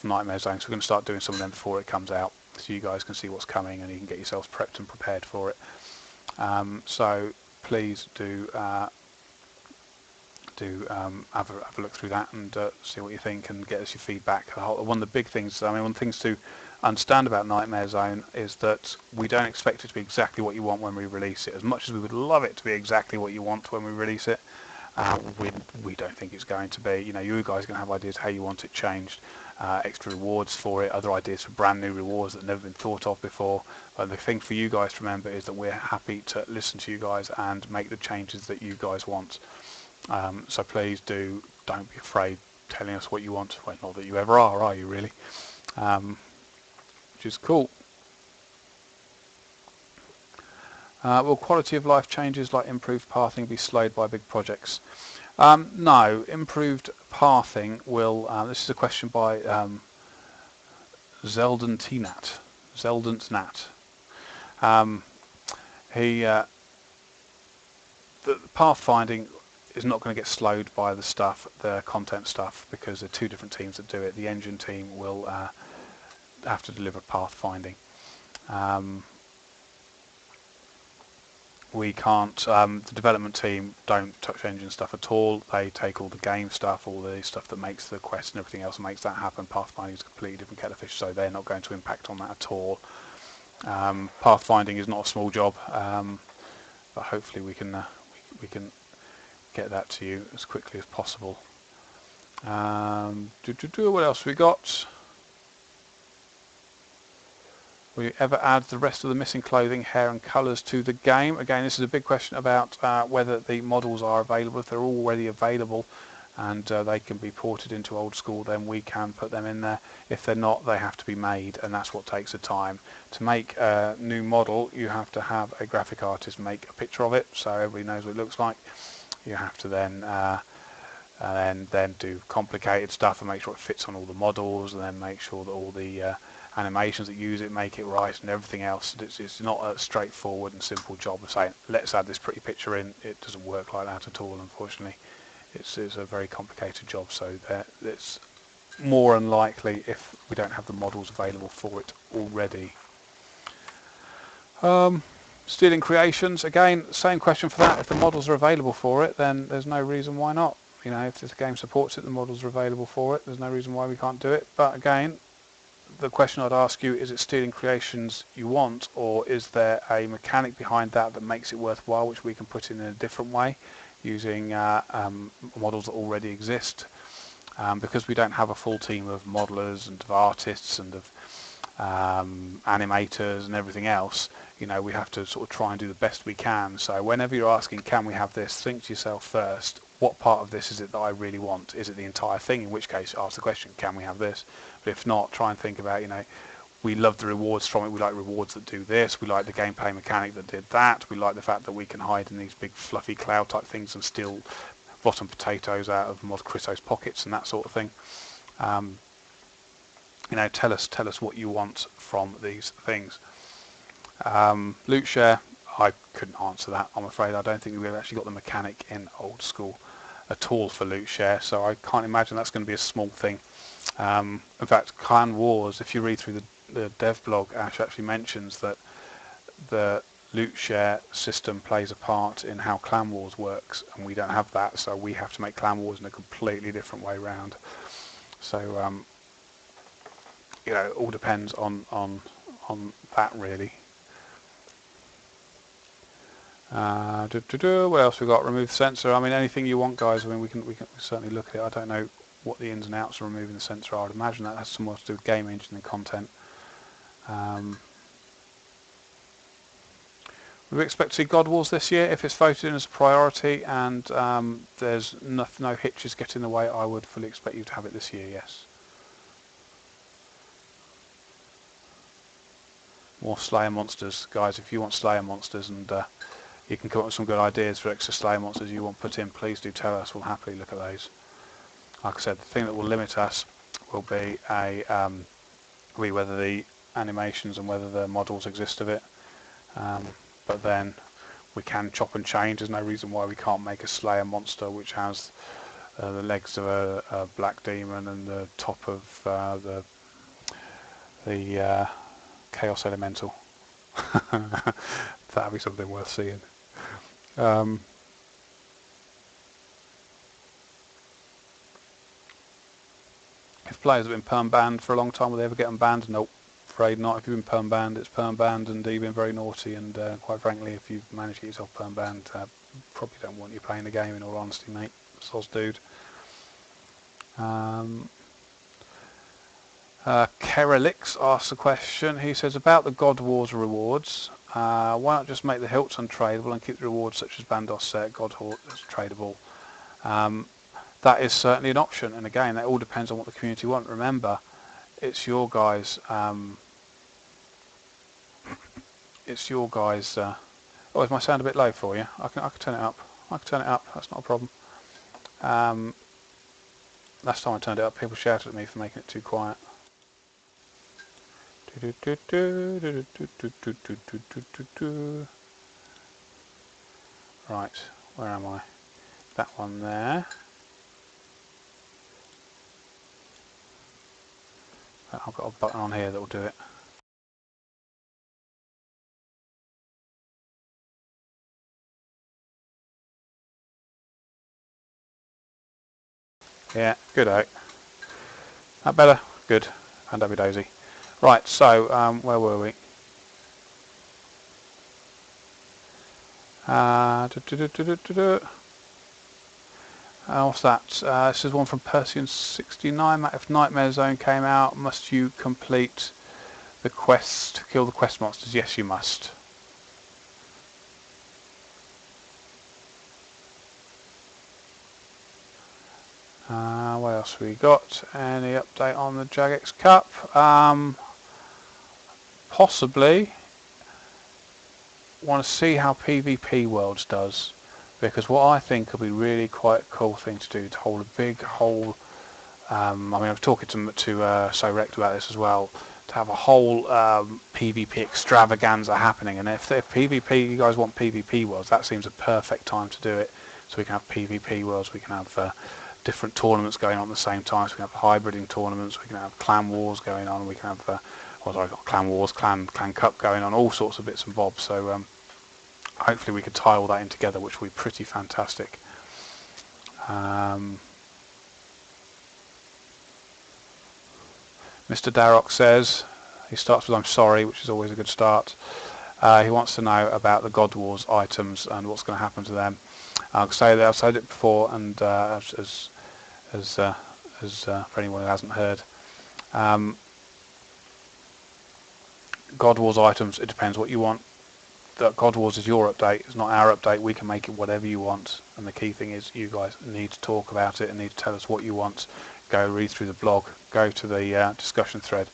Nightmare Zone. So we're going to start doing some of them before it comes out, so you guys can see what's coming and you can get yourselves prepped and prepared for it. So please do have a look through that and see what you think and get us your feedback. One of the big things, one of the things to understand about Nightmare Zone is that we don't expect it to be exactly what you want when we release it. As much as we would love it to be exactly what you want when we release it, we don't think it's going to be. You know, you guys are going to have ideas how you want it changed, extra rewards for it, other ideas for brand new rewards that have never been thought of before. But the thing for you guys to remember is that we're happy to listen to you guys and make the changes that you guys want. So please do don't be afraid telling us what you want. Well, not that you ever are you really? Which is cool. Will quality of life changes like improved pathing be slowed by big projects? No, improved pathing will, this is a question by Zeldentnat. The pathfinding is not going to get slowed by the content stuff, because there are two different teams that do it. The engine team will have to deliver pathfinding. We can't, the development team don't touch engine stuff at all. They take all the game stuff, all the stuff that makes the quest and everything else and makes that happen. Pathfinding is a completely different kettle of fish, so they're not going to impact on that at all. Pathfinding is not a small job, but hopefully we can get that to you as quickly as possible. What else we got? Will you ever add the rest of the missing clothing, hair and colours to the game? Again, this is a big question about whether the models are available. If they're already available and they can be ported into Old School, then we can put them in there. If they're not, they have to be made, and that's what takes the time. To make a new model, you have to have a graphic artist make a picture of it so everybody knows what it looks like. You have to then do complicated stuff and make sure it fits on all the models, and then make sure that all the animations that use it make it right and everything else. It's not a straightforward and simple job of saying, let's add this pretty picture in. It doesn't work like that at all, unfortunately. It's a very complicated job, so it's more unlikely if we don't have the models available for it already. Stealing creations, again, same question for that. If the models are available for it, then there's no reason why not. You know, if this game supports it, the models are available for it, there's no reason why we can't do it. But again, the question I'd ask you, is it stealing creations you want, or is there a mechanic behind that makes it worthwhile, which we can put in a different way using models that already exist? Because we don't have a full team of modelers and of artists and of animators and everything else, you know, we have to sort of try and do the best we can. So whenever you're asking, can we have this, think to yourself first, what part of this is it that I really want? Is it the entire thing? In which case, ask the question, can we have this? But if not, try and think about, you know, we love the rewards from it. We like rewards that do this. We like the gameplay mechanic that did that. We like the fact that we can hide in these big fluffy cloud type things and steal rotten potatoes out of Mod Critto's pockets and that sort of thing. You know, tell us what you want from these things. Loot share, I couldn't answer that, I'm afraid. I don't think we've actually got the mechanic in Old School at all for loot share, so I can't imagine that's going to be a small thing. In fact, Clan Wars, if you read through the dev blog, Ash actually mentions that the loot share system plays a part in how Clan Wars works, and we don't have that, so we have to make Clan Wars in a completely different way round. So you know, it all depends on that really. What else we got? Remove sensor. I mean, anything you want, guys. I mean, we can certainly look at it. I don't know what the ins and outs of removing the sensor are. I'd imagine that has some more to do with game engine and content. Would we expect to see God Wars this year? If it's voted in as a priority and there's no hitches get in the way, I would fully expect you to have it this year, yes. More Slayer monsters. Guys, if you want Slayer monsters and you can come up with some good ideas for extra Slayer monsters you want put in, please do tell us. We'll happily look at those. Like I said, the thing that will limit us will be whether the animations and whether the models exist of it. But then we can chop and change. There's no reason why we can't make a Slayer monster which has the legs of a black demon and the top of the Chaos Elemental. That'd be something worth seeing. If players have been perm banned for a long time, will they ever get them banned? Nope, afraid not. If you've been perm banned, it's perm banned, and you've been very naughty. And quite frankly, if you've managed to get yourself perm banned, probably don't want you playing the game. In all honesty, mate, soz dude. Kerelix asks a question. He says about the God Wars rewards. Why not just make the hilts untradeable and keep the rewards such as Bandos set, God Hort as tradable? that is certainly an option. And again, that all depends on what the community want. Remember, it's your guys. It's your guys. Oh, is my sound a bit low for you? I can turn it up. I can turn it up. That's not a problem. Last time I turned it up, people shouted at me for making it too quiet. Right, where am I? That one there. I've got a button on here that will do it. Yeah, good out. That better? Good. And Dabby Daisy. Right, so where were we? What's that? This is one from Persian69. If Nightmare Zone came out, must you complete the quest to kill the quest monsters? Yes, you must. What else we got? Any update on the Jagex Cup? Possibly. Want to see how PvP Worlds does, because what I think would be really quite a cool thing to do, to hold a big whole. I mean, I was talking to So Rect about this as well. To have a whole PvP extravaganza happening, and if PvP, you guys want PvP Worlds, that seems a perfect time to do it. So we can have PvP Worlds, we can have different tournaments going on at the same time. So we can have hybriding tournaments, we can have clan wars going on, we can have clan wars, clan cup going on, all sorts of bits and bobs. So hopefully we could tie all that in together, which would be pretty fantastic. Mr. Darrock says, he starts with "I'm sorry," which is always a good start. He wants to know about the God Wars items and what's going to happen to them. I'll say that I've said it before, and as for anyone who hasn't heard, God Wars items, it depends what you want. That God Wars is your update, it's not our update. We can make it whatever you want, and the key thing is you guys need to talk about it and need to tell us what you want. Go read through the blog, go to the discussion thread,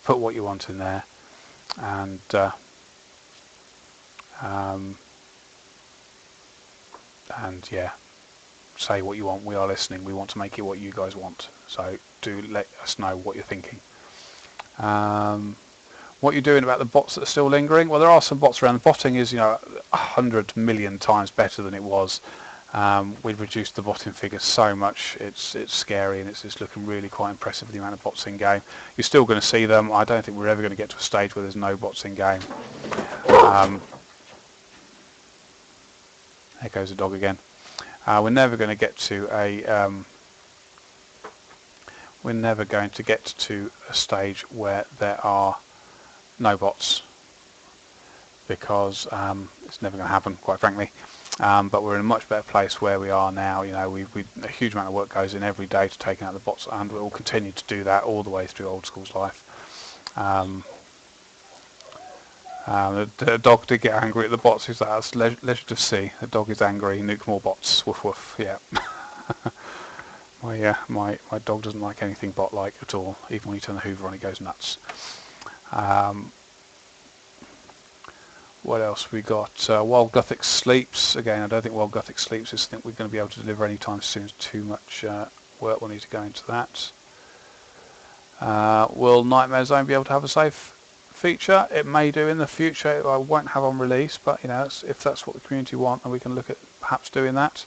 put what you want in there, and yeah, say what you want. We are listening. We want to make it what you guys want, so do let us know what you're thinking. What you're doing about the bots that are still lingering? Well, there are some bots around. The botting is 100 million times better than it was. We've reduced the botting figure so much, it's scary, and it's looking really quite impressive, the amount of bots in game. You're still going to see them. I don't think we're ever going to get to a stage where there's no bots in game. There goes the dog again. We're never going to get to a stage where there are no bots, because it's never going to happen, quite frankly. But we're in a much better place where we are now. A huge amount of work goes in every day to taking out the bots, and we'll continue to do that all the way through Old School's life. The dog did get angry at the bots. He's like, "That's leisure to see. The dog is angry. Nuke more bots. Woof woof." Yeah. My dog doesn't like anything bot-like at all. Even when you turn the Hoover on, he goes nuts. What else we got? Wild Gothic Sleeps. Again, I don't think Wild Gothic Sleeps is something we're going to be able to deliver anytime soon. It's too much work. We'll need to go into that. Will Nightmare Zone be able to have a save feature? It may do in the future. I won't have on release, but if that's what the community want, and we can look at perhaps doing that.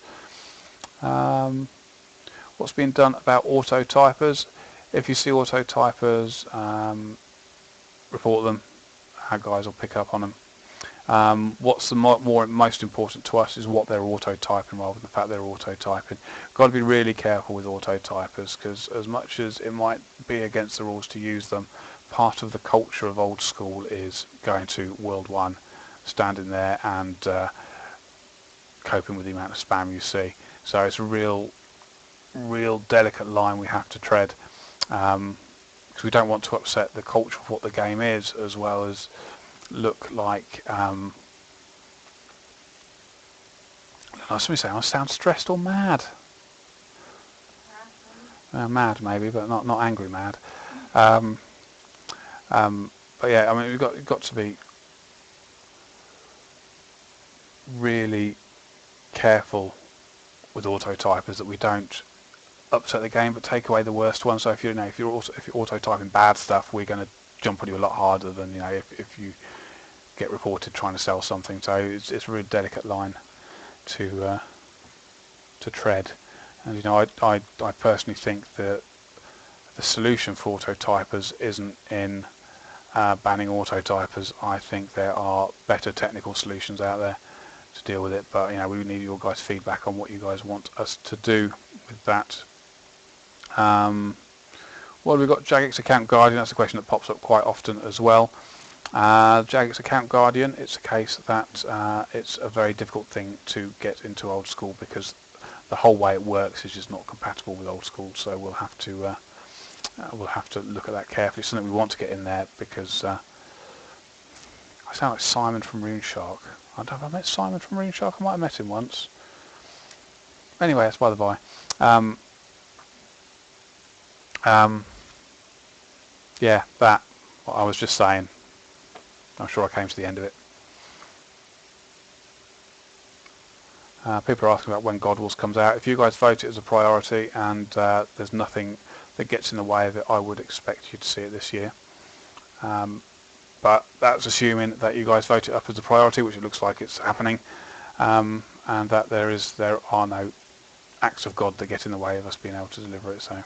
What's being done about auto typers? If you see auto typers, report them. Our guys will pick up on them. What's the most important to us is what they're auto typing, rather than the fact they're auto typing. Got to be really careful with auto typers, because as much as it might be against the rules to use them, part of the culture of Old School is going to World 1, standing there and coping with the amount of spam you see. So it's a real delicate line we have to tread, because we don't want to upset the culture of what the game is, as well as look like somebody say I sound stressed or mad. Mad maybe, but not angry mad. Um, but yeah, I mean, we've got to be really careful with auto-typers that we don't upset the game, but take away the worst one. So if you're auto-typing bad stuff, we're going to jump on you a lot harder than if you get reported trying to sell something. So it's a really delicate line to tread. And I personally think that the solution for auto-typers isn't in banning auto-typers. I think there are better technical solutions out there to deal with it, but we need your guys' feedback on what you guys want us to do with that. Well, we've got Jagex Account Guardian. That's a question that pops up quite often as well. Jagex Account Guardian, it's a case that it's a very difficult thing to get into Old School because the whole way it works is just not compatible with Old School. So we'll have to look at that carefully. It's something we want to get in there because I sound like Simon from RuneShark. I don't know if I met Simon from RuneShark. I might have met him once. Anyway, that's by the by. Yeah, that, what I was just saying. I'm sure I came to the end of it. People are asking about when God Wars comes out. If you guys vote it as a priority and there's nothing that gets in the way of it, I would expect you to see it this year. But that's assuming that you guys vote it up as a priority, which it looks like it's happening, and that there are no acts of God that get in the way of us being able to deliver it. So,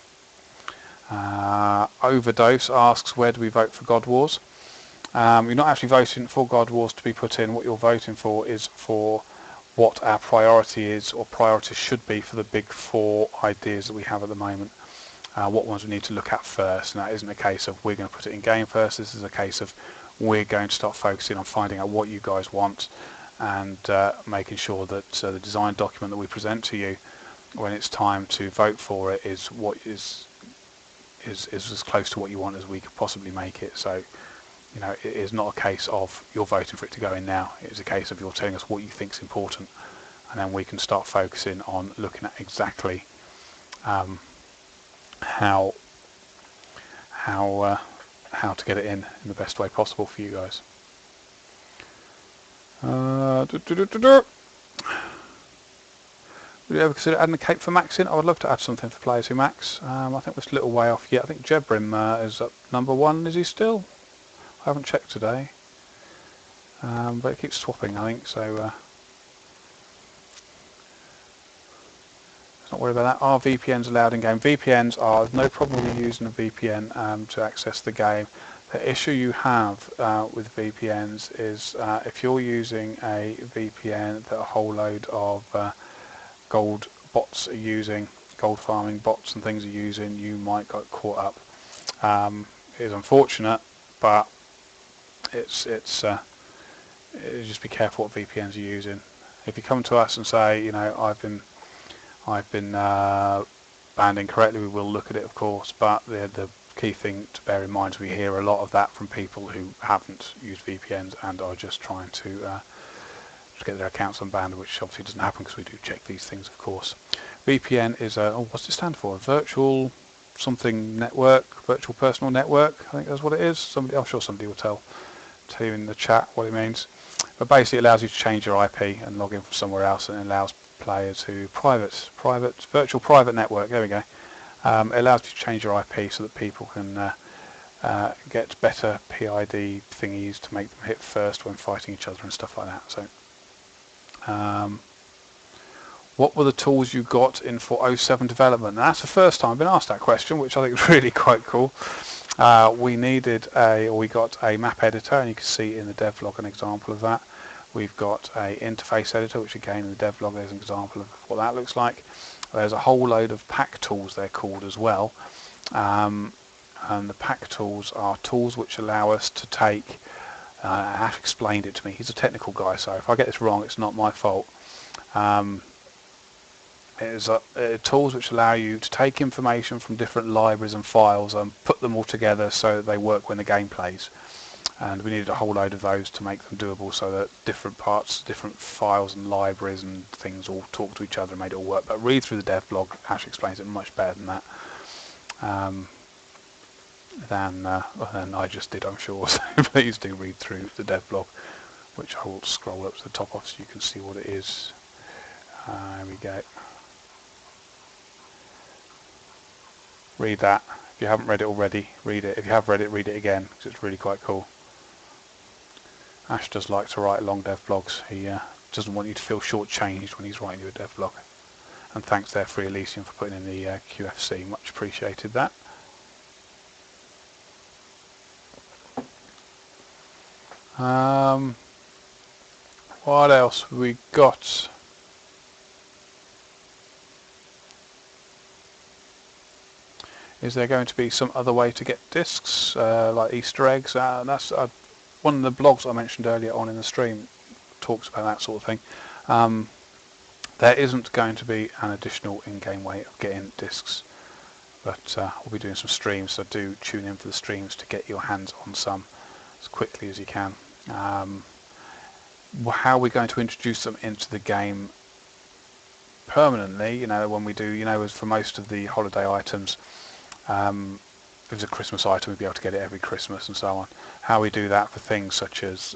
Overdose asks, where do we vote for God Wars? You're not actually voting for God Wars to be put in. What you're voting for is for what our priority is, or priority should be, for the big 4 ideas that we have at the moment. What ones we need to look at first, and that isn't a case of we're going to put it in game first. This is a case of we're going to start focusing on finding out what you guys want and making sure that the design document that we present to you when it's time to vote for it is what is as close to what you want as we could possibly make it. So it is not a case of you're voting for it to go in now. It is a case of you're telling us what you think is important, and then we can start focusing on looking at exactly how to get it in the best way possible for you guys. Would you ever consider adding a cape for Max in? I would love to add something for players who max. I think we're a little way off yet. I think Jebrim is up number 1. Is he still? I haven't checked today. But it keeps swapping, I think, so let's not worry about that. Are VPNs allowed in game? VPNs are no problem with you using a VPN to access the game. The issue you have with VPNs is if you're using a VPN that a whole load of gold bots are using, gold farming bots and things are using, you might get caught up. It is unfortunate, but it's just be careful what VPNs you're using. If you come to us and say, I've been banned incorrectly, we will look at it, of course. But the key thing to bear in mind is we hear a lot of that from people who haven't used VPNs and are just trying to get their accounts unbanned, which obviously doesn't happen because we do check these things, of course. VPN is what's it stand for? Virtual something network, virtual personal network. I think that's what it is. I'm sure somebody will tell you in the chat what it means. But basically, it allows you to change your IP and log in from somewhere else, and it allows players who virtual private network. There we go. It allows you to change your IP so that people can get better PID thingies to make them hit first when fighting each other and stuff like that. So, what were the tools you got in for 07 development? And that's the first time I've been asked that question, which I think is really quite cool. We got a map editor, and you can see in the devlog an example of that. We've got a interface editor, which again in the devlog there's an example of what that looks like. There's a whole load of pack tools, they're called as well. And the pack tools are tools which allow us to take, Ash explained it to me, he's a technical guy, so if I get this wrong it's not my fault. It's tools which allow you to take information from different libraries and files and put them all together so that they work when the game plays. And we needed a whole load of those to make them doable so that different parts, different files and libraries and things all talk to each other and made it all work. But read through the devlog, Ash explains it much better than that. than I just did, I'm sure. So please do read through the dev blog, which I will scroll up to the top of so you can see what it is. There we go. Read that. If you haven't read it already, read it. If you have read it, read it again, because it's really quite cool. Ash does like to write long dev blogs. He doesn't want you to feel shortchanged when he's writing you a dev blog. And thanks there for Elysium for putting in the QFC. Much appreciated that. What else we got? Is there going to be some other way to get discs, like Easter eggs? That's one of the blogs I mentioned earlier on in the stream talks about that sort of thing. There isn't going to be an additional in-game way of getting discs, but we'll be doing some streams, so do tune in for the streams to get your hands on some as quickly as you can. How are we going to introduce them into the game permanently? When we do, as for most of the holiday items, if it's a Christmas item, we'll be able to get it every Christmas and so on. How we do that for things such as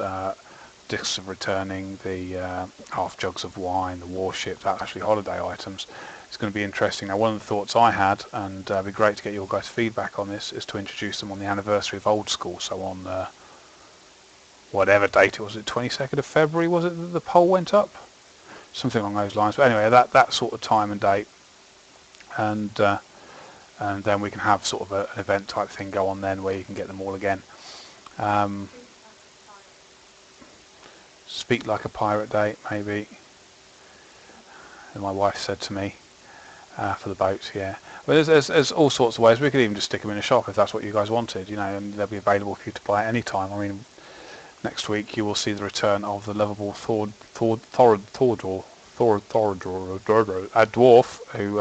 discs of returning, the half jugs of wine, the warship, that's actually holiday items. It's going to be interesting. Now, one of the thoughts I had, and it'd be great to get your guys' feedback on this, is to introduce them on the anniversary of Old School. So on whatever date it was, 22nd of February, was it that the poll went up? Something along those lines. But anyway, that sort of time and date, and then we can have sort of an event type thing go on then where you can get them all again. Speak like a pirate day, maybe. And my wife said to me for the boats, yeah. But there's all sorts of ways. We could even just stick them in a shop if that's what you guys wanted, and they'll be available for you to buy at any time. I mean, next week you will see the return of the lovable Thorador, a dwarf who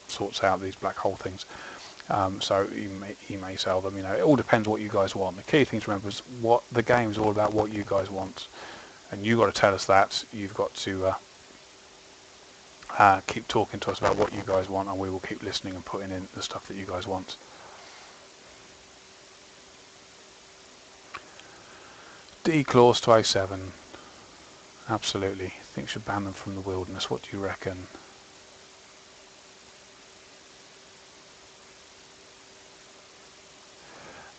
sorts out these black hole things. So you may sell them. It all depends what you guys want. The key thing to remember is what the game is all about. What you guys want, and you've got to tell us that. You've got to keep talking to us about what you guys want, and we will keep listening and putting in the stuff that you guys want. D clause to A7. Absolutely. I think we should ban them from the wilderness. What do you reckon?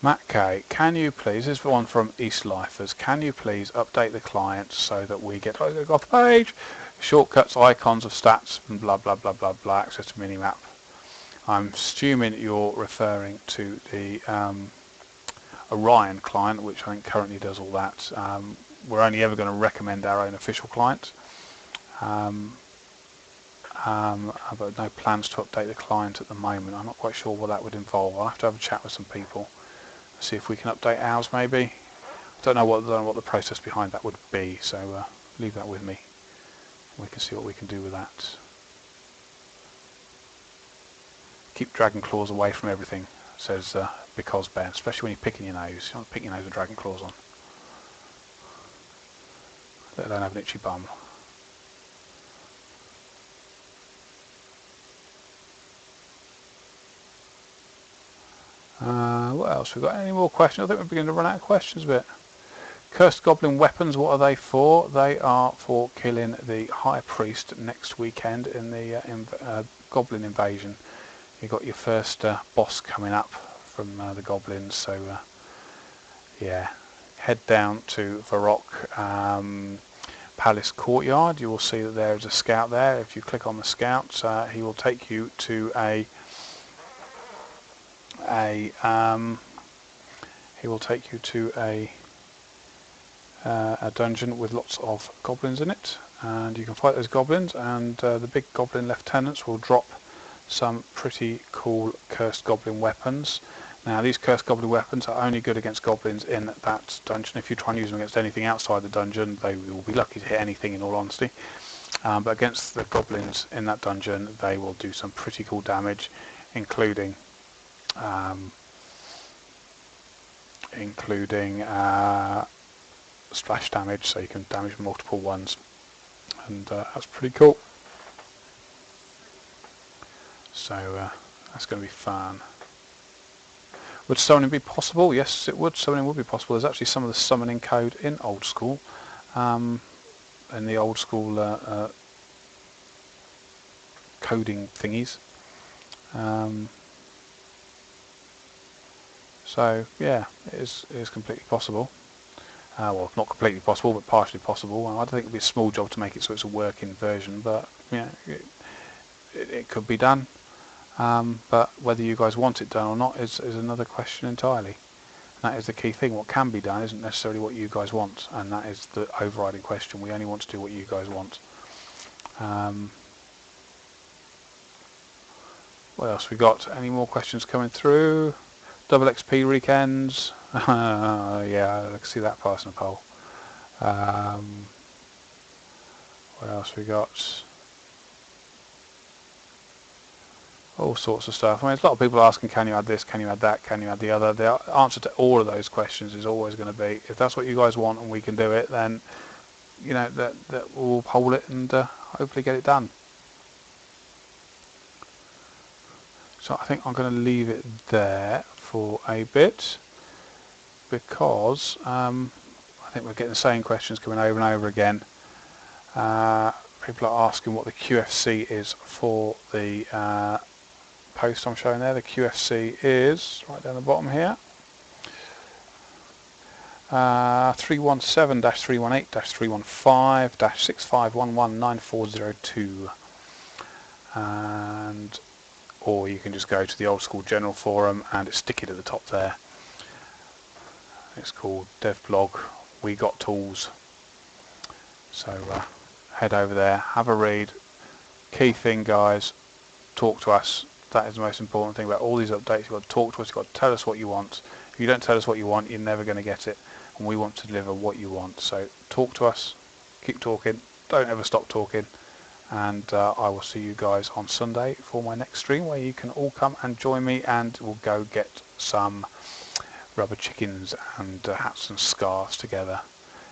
Matt K, can you please, this is one from East Lifers, can you please update the client so that we get off the page, shortcuts, icons of stats, and blah blah blah blah blah, access to minimap. I'm assuming you're referring to the Orion client, which I think currently does all that. We're only ever going to recommend our own official client, but no plans to update the client at the moment. I'm not quite sure what that would involve. I'll have to have a chat with some people, see if we can update ours maybe. I don't know what the process behind that would be, so leave that with me. We can see what we can do with that. Keep dragon claws away from everything, says because Ben, especially when you're picking your nose. You don't want to pick your nose with dragon claws on. Let alone have an itchy bum. What else? We've got any more questions? I think we're beginning to run out of questions a bit. Cursed Goblin weapons, what are they for? They are for killing the High Priest next weekend in the Goblin invasion. You've got your first boss coming up from the Goblins, so yeah. Head down to Varrock Palace Courtyard. You will see that there is a scout there. If you click on the scout, he will take you to a dungeon with lots of goblins in it, and you can fight those goblins, and the big goblin lieutenants will drop some pretty cool cursed goblin weapons. Now these cursed goblin weapons are only good against goblins in that dungeon. If you try and use them against anything outside the dungeon, they will be lucky to hit anything, in all honesty. But against the goblins in that dungeon, they will do some pretty cool damage, including splash damage, so you can damage multiple ones, and that's pretty cool. So That's going to be fun. Would summoning be possible? Yes, it would. Summoning would be possible. There's actually some of the summoning code in Old School, in the Old School coding thingies. So yeah, it is completely possible. Well, not completely possible, but partially possible. I don't think it'd be a small job to make it so it's a working version, but yeah, it could be done. But whether you guys want it done or not is another question entirely. And that is the key thing. What can be done isn't necessarily what you guys want, and that is the overriding question. We only want to do what you guys want. What else we got? Any more questions coming through? Double XP weekends. Yeah, I can see that passing a poll. What else we got? All sorts of stuff. I mean, there's a lot of people asking, can you add this, can you add that, can you add the other? The answer to all of those questions is always going to be, if that's what you guys want and we can do it, then you know that we'll hold it and hopefully get it done. So I think I'm going to leave it there for a bit, because I think we're getting the same questions coming over and over again. People are asking what the QFC is for the post I'm showing there. The QFC is right down the bottom here. 317-318-315-65119402, and or you can just go to the Old School General Forum and it's sticky at the top there. It's called Dev Blog We Got Tools. So head over there, have a read. Key thing, guys, talk to us. That is the most important thing about all these updates. You've got to talk to us, you've got to tell us what you want. If you don't tell us what you want, you're never going to get it. And we want to deliver what you want. So talk to us, keep talking, don't ever stop talking. And I will see you guys on Sunday for my next stream, where you can all come and join me, and we'll go get some rubber chickens and hats and scarves together.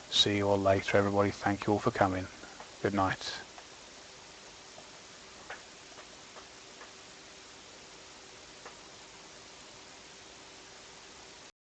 See you all later, everybody. Thank you all for coming. Good night.